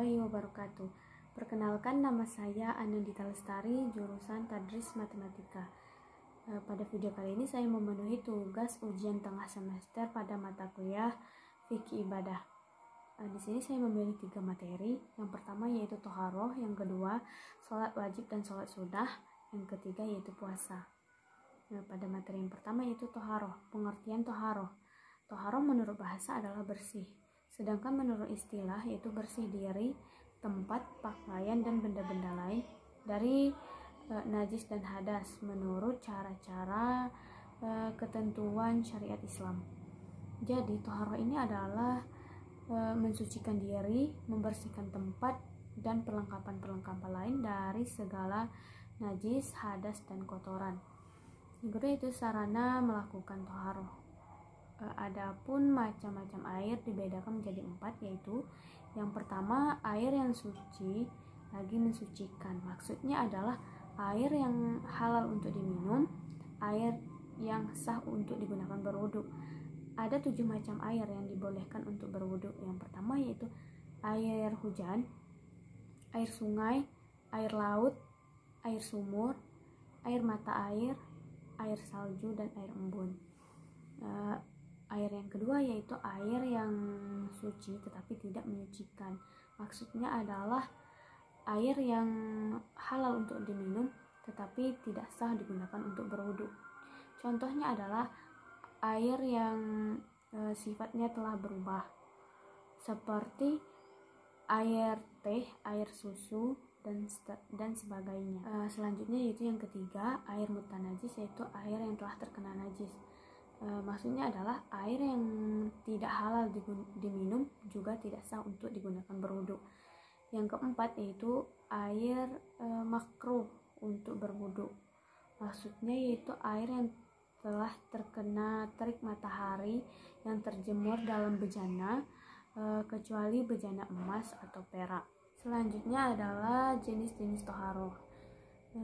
warahmatullahi wabarakatuh. Perkenalkan, nama saya Anandita Lestari, jurusan Tadris Matematika. Pada video kali ini saya memenuhi tugas ujian tengah semester pada mata kuliah Fikih Ibadah. Di sini saya memilih 3 materi. Yang pertama yaitu Toharoh, yang kedua sholat wajib dan sholat sunnah, yang ketiga yaitu puasa. Pada materi yang pertama yaitu Toharoh. Pengertian Toharoh. Toharoh menurut bahasa adalah bersih. Sedangkan menurut istilah yaitu bersih diri, tempat, pakaian, dan benda-benda lain dari najis dan hadas menurut cara-cara ketentuan syariat Islam. Jadi toharoh ini adalah mensucikan diri, membersihkan tempat, dan perlengkapan-perlengkapan lain dari segala najis, hadas, dan kotoran. Yang kedua itu sarana melakukan toharoh. Adapun macam-macam air dibedakan menjadi 4, yaitu yang pertama air yang suci lagi mensucikan. Maksudnya adalah air yang halal untuk diminum, air yang sah untuk digunakan berwudu. Ada 7 macam air yang dibolehkan untuk berwudu. Yang pertama yaitu air hujan, air sungai, air laut, air sumur, air mata air salju, dan air embun. Air yang kedua yaitu air yang suci tetapi tidak menyucikan. Maksudnya adalah air yang halal untuk diminum tetapi tidak sah digunakan untuk berwudu. Contohnya adalah air yang sifatnya telah berubah, seperti air teh, air susu, dan sebagainya. Selanjutnya yaitu yang ketiga, air mutanajis, yaitu air yang telah terkena najis. Maksudnya adalah air yang tidak halal diminum juga tidak sah untuk digunakan berwudu. Yang keempat yaitu air makruh untuk berwudu. Maksudnya yaitu air yang telah terkena terik matahari yang terjemur dalam bejana, kecuali bejana emas atau perak. Selanjutnya adalah jenis-jenis toharoh.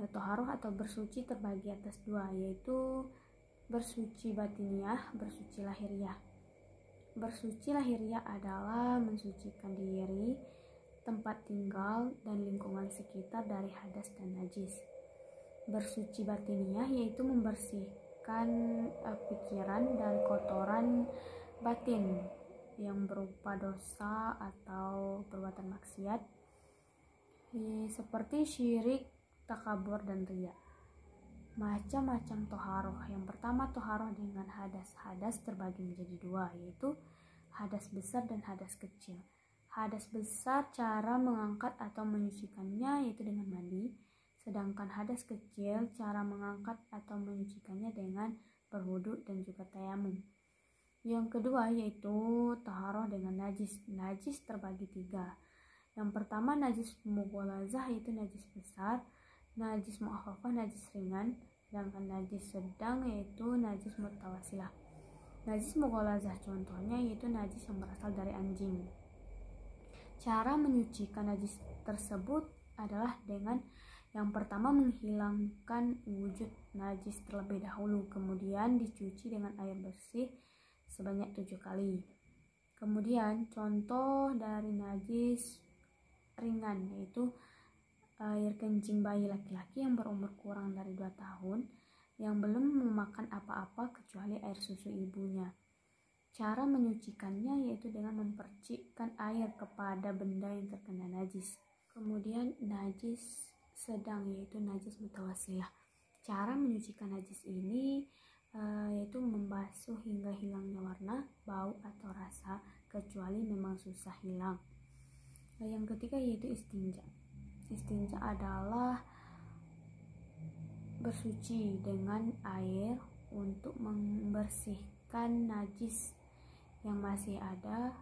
Toharoh atau bersuci terbagi atas 2, yaitu bersuci batiniah, bersuci lahiriah. Bersuci lahiriah adalah mensucikan diri, tempat tinggal, dan lingkungan sekitar dari hadas dan najis. Bersuci batiniah yaitu membersihkan pikiran dari kotoran batin yang berupa dosa atau perbuatan maksiat seperti syirik, takabur, dan riya. Macam-macam toharoh. Yang pertama toharoh dengan hadas. Hadas terbagi menjadi 2, yaitu hadas besar dan hadas kecil. Hadas besar cara mengangkat atau menyucikannya yaitu dengan mandi, sedangkan hadas kecil cara mengangkat atau menyucikannya dengan berwudu dan juga tayamum. Yang kedua yaitu toharoh dengan najis. Najis terbagi 3. Yang pertama najis mughalazah, yaitu najis besar, najis mu'akhafah, najis ringan, sedangkan najis sedang yaitu najis mutawasilah. Najis mughalazah contohnya yaitu najis yang berasal dari anjing. Cara menyucikan najis tersebut adalah dengan yang pertama menghilangkan wujud najis terlebih dahulu, kemudian dicuci dengan air bersih sebanyak 7 kali. Kemudian contoh dari najis ringan yaitu air kencing bayi laki-laki yang berumur kurang dari 2 tahun yang belum memakan apa-apa kecuali air susu ibunya. Cara menyucikannya yaitu dengan mempercikkan air kepada benda yang terkena najis. Kemudian najis sedang yaitu najis mutawasilah. Cara menyucikan najis ini yaitu membasuh hingga hilangnya warna, bau, atau rasa kecuali memang susah hilang. Yang ketiga yaitu istinja. Istinja adalah bersuci dengan air untuk membersihkan najis yang masih ada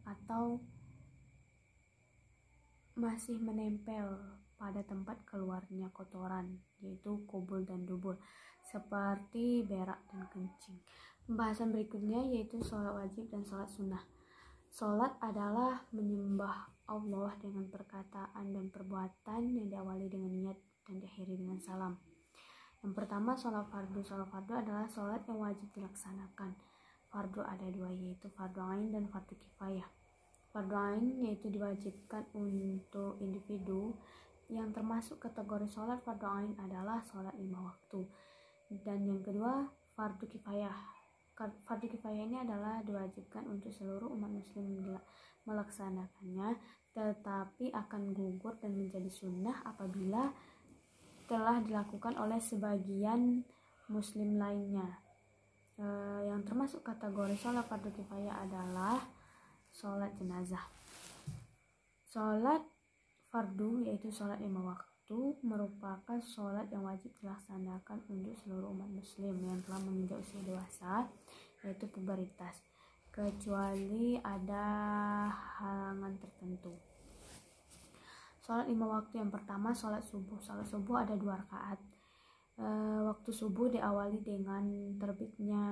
atau masih menempel pada tempat keluarnya kotoran, yaitu kubul dan dubur, seperti berak dan kencing. Pembahasan berikutnya yaitu sholat wajib dan sholat sunnah. Sholat adalah menyembah Allah dengan perkataan dan perbuatan yang diawali dengan niat dan diakhiri dengan salam. Yang pertama sholat fardu. Sholat fardu adalah sholat yang wajib dilaksanakan. Fardu ada 2, yaitu fardu ain dan fardu kifayah. Fardu ain yaitu diwajibkan untuk individu. Yang termasuk kategori sholat fardu ain adalah sholat 5 waktu. Dan yang kedua, fardu kifayah. Fardu kifayah ini adalah diwajibkan untuk seluruh umat muslim melaksanakannya, tetapi akan gugur dan menjadi sunnah apabila telah dilakukan oleh sebagian muslim lainnya. Yang termasuk kategori sholat fardu kifayah adalah sholat jenazah. Sholat fardu yaitu sholat 5 waktu merupakan sholat yang wajib dilaksanakan untuk seluruh umat muslim yang telah menginjak usia dewasa, yaitu puberitas, kecuali ada halangan tertentu. Sholat 5 waktu yang pertama sholat subuh. Sholat subuh ada 2 rakaat. Waktu subuh diawali dengan terbitnya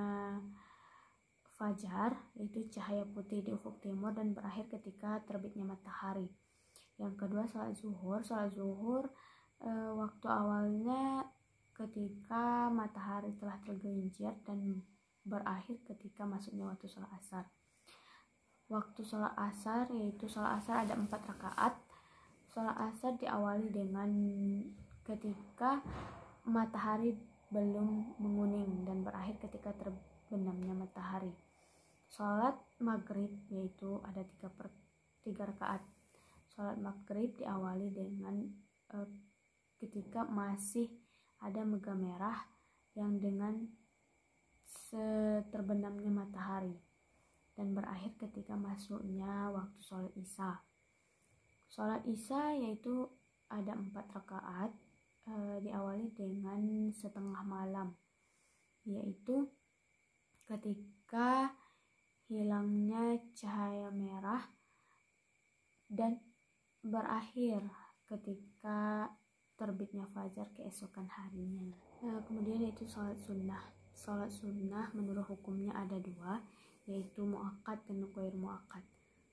fajar, yaitu cahaya putih di ufuk timur, dan berakhir ketika terbitnya matahari. Yang kedua sholat zuhur. Sholat zuhur waktu awalnya ketika matahari telah tergelincir dan berakhir ketika masuknya waktu sholat asar. Waktu sholat asar yaitu sholat asar ada 4 rakaat. Sholat asar diawali dengan ketika matahari belum menguning dan berakhir ketika terbenamnya matahari. Sholat maghrib yaitu ada 3 rakaat. Sholat maghrib diawali dengan ketika masih ada mega merah yang dengan terbenamnya matahari, dan berakhir ketika masuknya waktu sholat isya. Sholat isya yaitu ada 4 rakaat, diawali dengan setengah malam, yaitu ketika hilangnya cahaya merah dan berakhir ketika terbitnya fajar keesokan harinya. Kemudian yaitu sholat sunnah. Sholat sunnah menurut hukumnya ada 2, yaitu muakkad dan ghair muakkad.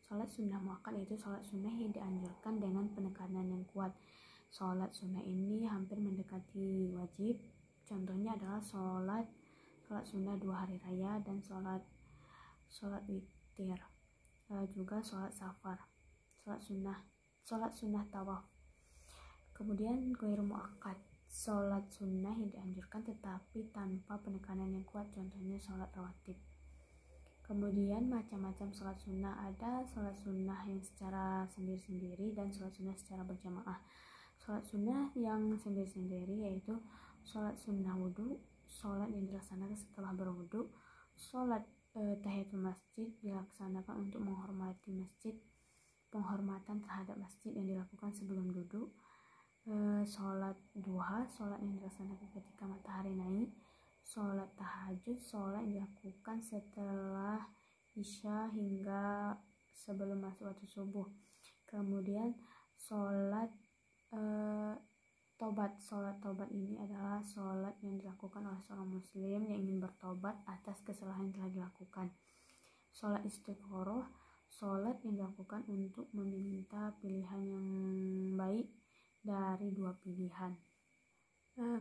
Sholat sunnah muakkad yaitu sholat sunnah yang dianjurkan dengan penekanan yang kuat. Sholat sunnah ini hampir mendekati wajib. Contohnya adalah sholat sunnah 2 hari raya dan sholat witir, juga sholat safar, sholat sunnah tawaf. Kemudian ghair muakkad, sholat sunnah yang dianjurkan tetapi tanpa penekanan yang kuat, contohnya sholat rawatib. Kemudian macam-macam sholat sunnah, ada sholat sunnah yang secara sendiri-sendiri dan sholat sunnah secara berjamaah. Sholat sunnah yang sendiri-sendiri yaitu sholat sunnah wudhu, sholat yang dilaksanakan setelah berwudhu, sholat tahiyatul masjid dilaksanakan untuk menghormati masjid, penghormatan terhadap masjid yang dilakukan sebelum duduk, sholat duha, sholat yang dilaksanakan ketika matahari naik, sholat tahajud, sholat yang dilakukan setelah isya hingga sebelum masuk waktu subuh. Kemudian sholat tobat. Sholat tobat ini adalah sholat yang dilakukan oleh seorang muslim yang ingin bertobat atas kesalahan yang telah dilakukan. Sholat istikharah, sholat yang dilakukan untuk meminta pilihan yang baik dari 2 pilihan.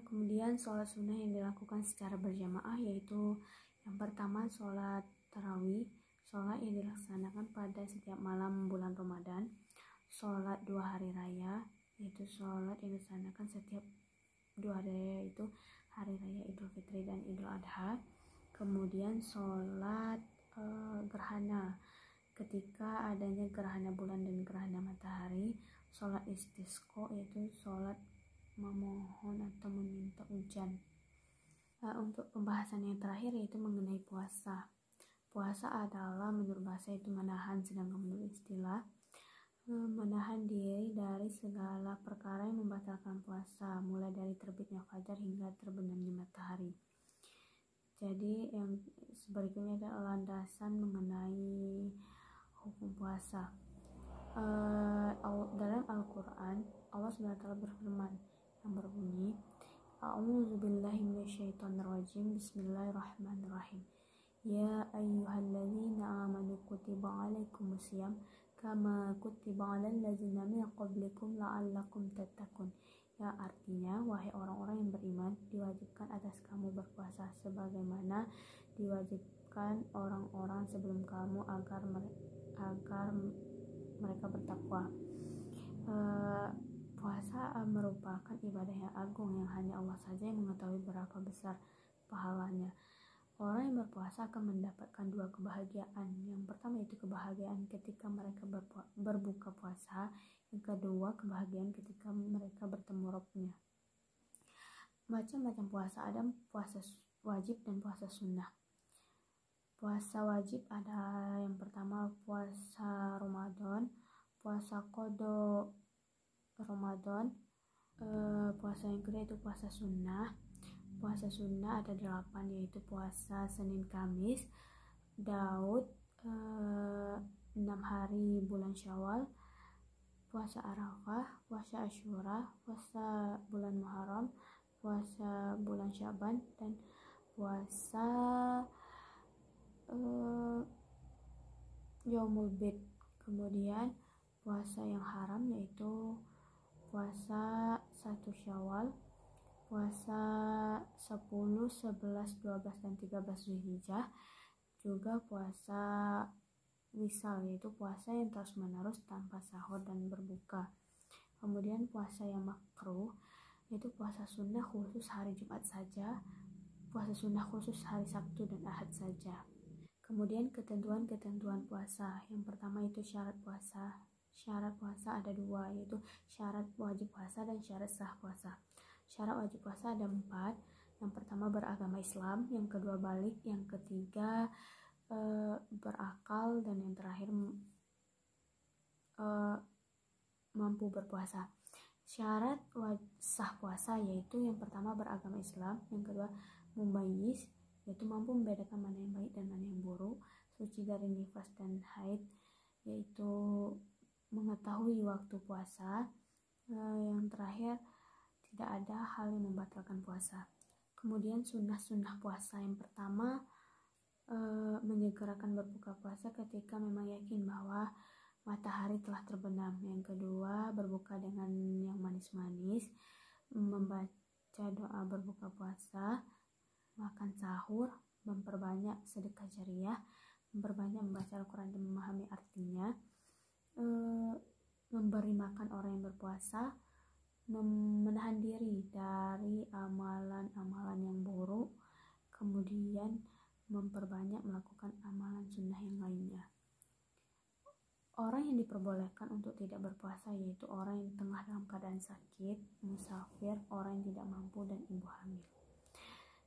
Kemudian sholat sunnah yang dilakukan secara berjamaah yaitu yang pertama sholat tarawih, sholat yang dilaksanakan pada setiap malam bulan Ramadan. Sholat 2 hari raya yaitu sholat yang dilaksanakan setiap 2 hari raya, yaitu hari raya Idul Fitri dan Idul Adha. Kemudian sholat gerhana, ketika adanya gerhana bulan dan gerhana matahari. Sholat istisqa yaitu sholat memohon atau meminta hujan. Untuk pembahasan yang terakhir yaitu mengenai puasa. Puasa adalah menurut bahasa itu menahan, sedangkan menurut istilah menahan diri dari segala perkara yang membatalkan puasa, mulai dari terbitnya fajar hingga terbenamnya matahari. Jadi yang berikutnya adalah landasan mengenai hukum puasa. Dalam Al-Quran Allah SWT berfirman yang berbunyi, A'udzubillahi minasyaitonirrajim, Bismillahirrahmanirrahim. Ya ayyuhalladzina amanu kutiba alaikumusiyam kama kutiba alal ladzina min qablikum la'allakum tattaqun. Ya, artinya wahai orang-orang yang beriman, diwajibkan atas kamu berpuasa sebagaimana diwajibkan orang-orang sebelum kamu agar mereka bertakwa. Puasa merupakan ibadah yang agung yang hanya Allah saja yang mengetahui berapa besar pahalanya. Orang yang berpuasa akan mendapatkan dua kebahagiaan. Yang pertama itu kebahagiaan ketika mereka berbuka puasa. Yang kedua kebahagiaan ketika mereka bertemu Rabbnya. Macam-macam puasa, ada puasa wajib dan puasa sunnah. Puasa wajib ada yang pertama puasa Ramadan, puasa qada Ramadan, puasa yang kedua itu puasa sunnah. Puasa sunnah ada 8, yaitu puasa Senin Kamis, Daud, 6 hari bulan Syawal, puasa Arafah, puasa Asyura, puasa bulan Muharram, puasa bulan Syaban, dan puasa Yaumul Bid. Kemudian puasa yang haram yaitu puasa 1 Syawal, puasa 10, 11, 12, dan 13 Zulhijjah, juga puasa wisal yaitu puasa yang terus menerus tanpa sahur dan berbuka. Kemudian puasa yang makruh yaitu puasa sunnah khusus hari Jumat saja, puasa sunnah khusus hari Sabtu dan Ahad saja. Kemudian ketentuan puasa, yang pertama itu syarat puasa. Syarat puasa ada 2, yaitu syarat wajib puasa dan syarat sah puasa. Syarat wajib puasa ada 4. Yang pertama beragama Islam, yang kedua balik, yang ketiga berakal, dan yang terakhir mampu berpuasa. Syarat sah puasa yaitu yang pertama beragama Islam, yang kedua mumayyiz yaitu mampu membedakan mana yang baik dan mana yang buruk, suci dari nifas dan haid yaitu mengetahui waktu puasa, yang terakhir tidak ada hal yang membatalkan puasa. Kemudian sunnah puasa, yang pertama menyegerakan berbuka puasa ketika memang yakin bahwa matahari telah terbenam. Yang kedua berbuka dengan yang manis-manis, membaca doa berbuka puasa, makan sahur, memperbanyak sedekah jariah, memperbanyak membaca Al-Quran dan memahami artinya, memberi makan orang yang berpuasa, menahan diri dari amalan-amalan yang buruk, kemudian memperbanyak melakukan amalan sunnah yang lainnya. Orang yang diperbolehkan untuk tidak berpuasa yaitu orang yang tengah dalam keadaan sakit, musafir, orang yang tidak mampu, dan ibu hamil.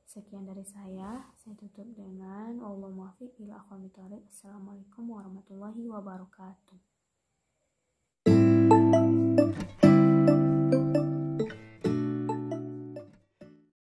Sekian dari saya tutup dengan Allahumma muwaffiq ila aqwamit thoriq. Assalamualaikum warahmatullahi wabarakatuh.